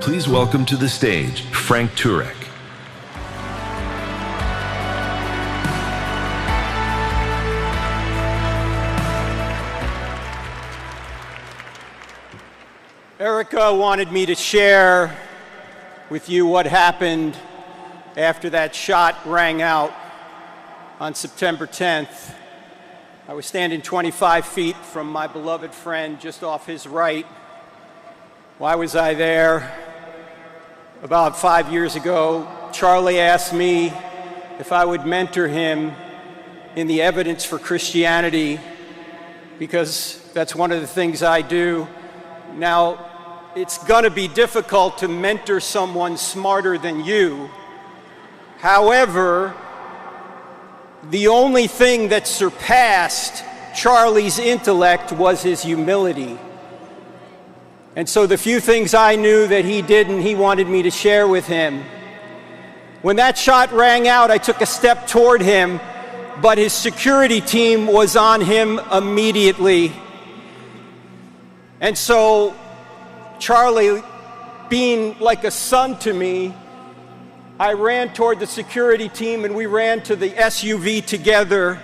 Please welcome to the stage, Frank Turek. Erica wanted me to share with you what happened after that shot rang out on September 10th. I was standing 25 feet from my beloved friend just off his right. Why was I there? About 5 years ago, Charlie asked me if I would mentor him in the evidence for Christianity, because that's one of the things I do. Now, it's going to be difficult to mentor someone smarter than you. However, the only thing that surpassed Charlie's intellect was his humility. And so the few things I knew that he didn't, he wanted me to share with him. When that shot rang out, I took a step toward him, but his security team was on him immediately. And so Charlie, being like a son to me, I ran toward the security team and we ran to the SUV together.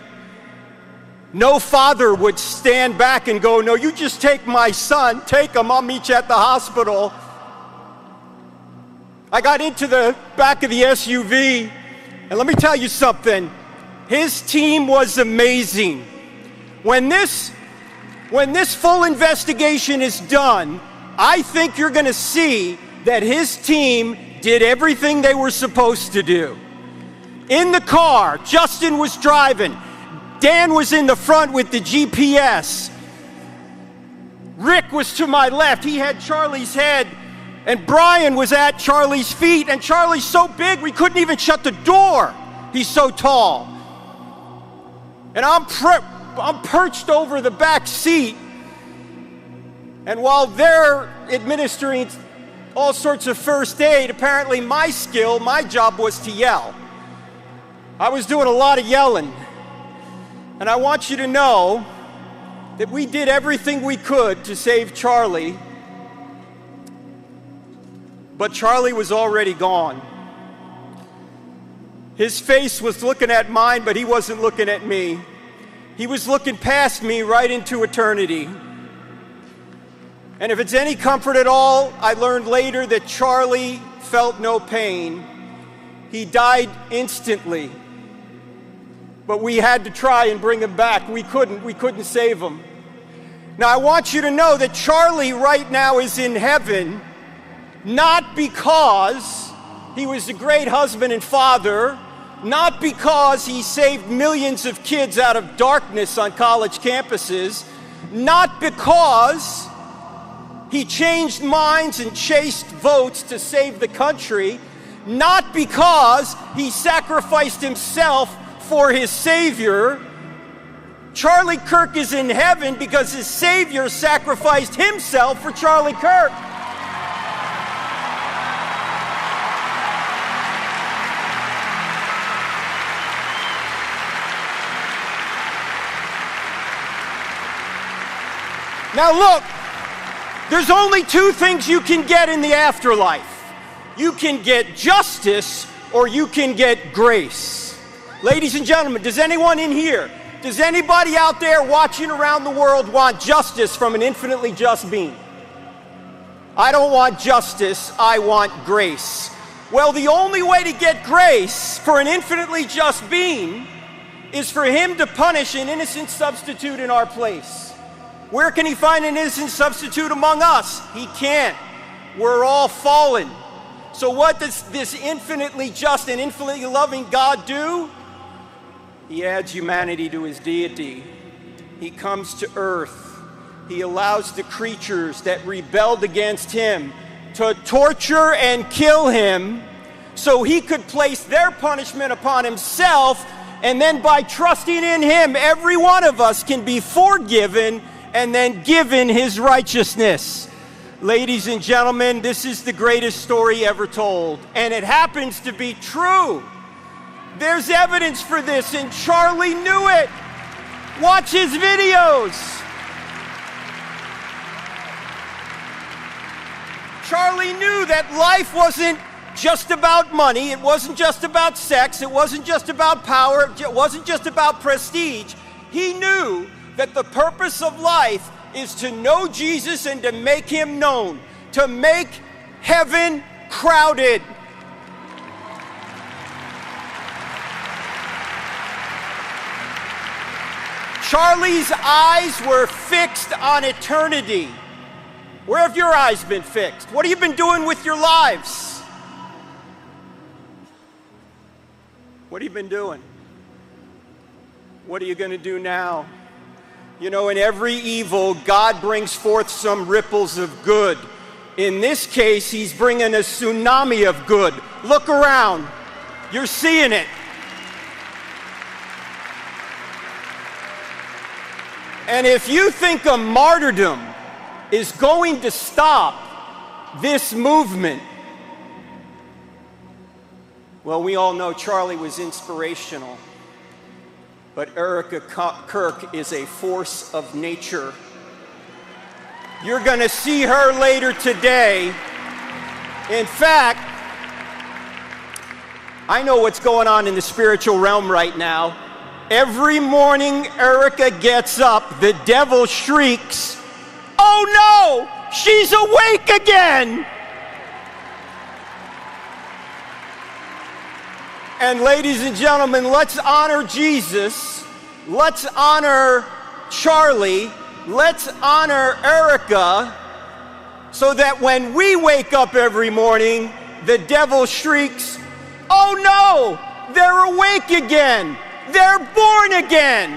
No father would stand back and go, "No, you just take my son, take him, I'll meet you at the hospital." I got into the back of the SUV, and let me tell you something, his team was amazing. When this full investigation is done, I think you're gonna see that his team did everything they were supposed to do. In the car, Justin was driving. Dan was in the front with the GPS. Rick was to my left. He had Charlie's head. And Brian was at Charlie's feet. And Charlie's so big, we couldn't even shut the door. He's so tall. And I'm perched over the back seat. And while they're administering all sorts of first aid, apparently my job was to yell. I was doing a lot of yelling. And I want you to know that we did everything we could to save Charlie, but Charlie was already gone. His face was looking at mine, but he wasn't looking at me. He was looking past me right into eternity. And if it's any comfort at all, I learned later that Charlie felt no pain. He died instantly. But we had to try and bring him back. We couldn't save him. Now I want you to know that Charlie right now is in heaven, not because he was a great husband and father, not because he saved millions of kids out of darkness on college campuses, not because he changed minds and chased votes to save the country, not because he sacrificed himself for his Savior. Charlie Kirk is in heaven because his Savior sacrificed himself for Charlie Kirk. Now look, there's only two things you can get in the afterlife. You can get justice or you can get grace. Ladies and gentlemen, does anyone in here, does anybody out there watching around the world want justice from an infinitely just being? I don't want justice, I want grace. Well, the only way to get grace for an infinitely just being is for him to punish an innocent substitute in our place. Where can he find an innocent substitute among us? He can't. We're all fallen. So what does this infinitely just and infinitely loving God do? He adds humanity to his deity. He comes to earth. He allows the creatures that rebelled against him to torture and kill him so he could place their punishment upon himself, and then by trusting in him, every one of us can be forgiven and then given his righteousness. Ladies and gentlemen, this is the greatest story ever told, and it happens to be true. There's evidence for this, and Charlie knew it. Watch his videos. Charlie knew that life wasn't just about money, it wasn't just about sex, it wasn't just about power, it wasn't just about prestige. He knew that the purpose of life is to know Jesus and to make him known, to make heaven crowded. Charlie's eyes were fixed on eternity. Where have your eyes been fixed? What have you been doing with your lives? What have you been doing? What are you going to do now? You know, in every evil, God brings forth some ripples of good. In this case, he's bringing a tsunami of good. Look around. You're seeing it. And if you think a martyrdom is going to stop this movement, well, we all know Charlie was inspirational, but Erica Kirk is a force of nature. You're going to see her later today. In fact, I know what's going on in the spiritual realm right now. Every morning Erica gets up, the devil shrieks, "Oh no, she's awake again!" And ladies and gentlemen, let's honor Jesus, let's honor Charlie, let's honor Erica, so that when we wake up every morning, the devil shrieks, "Oh no, they're awake again, they're born again."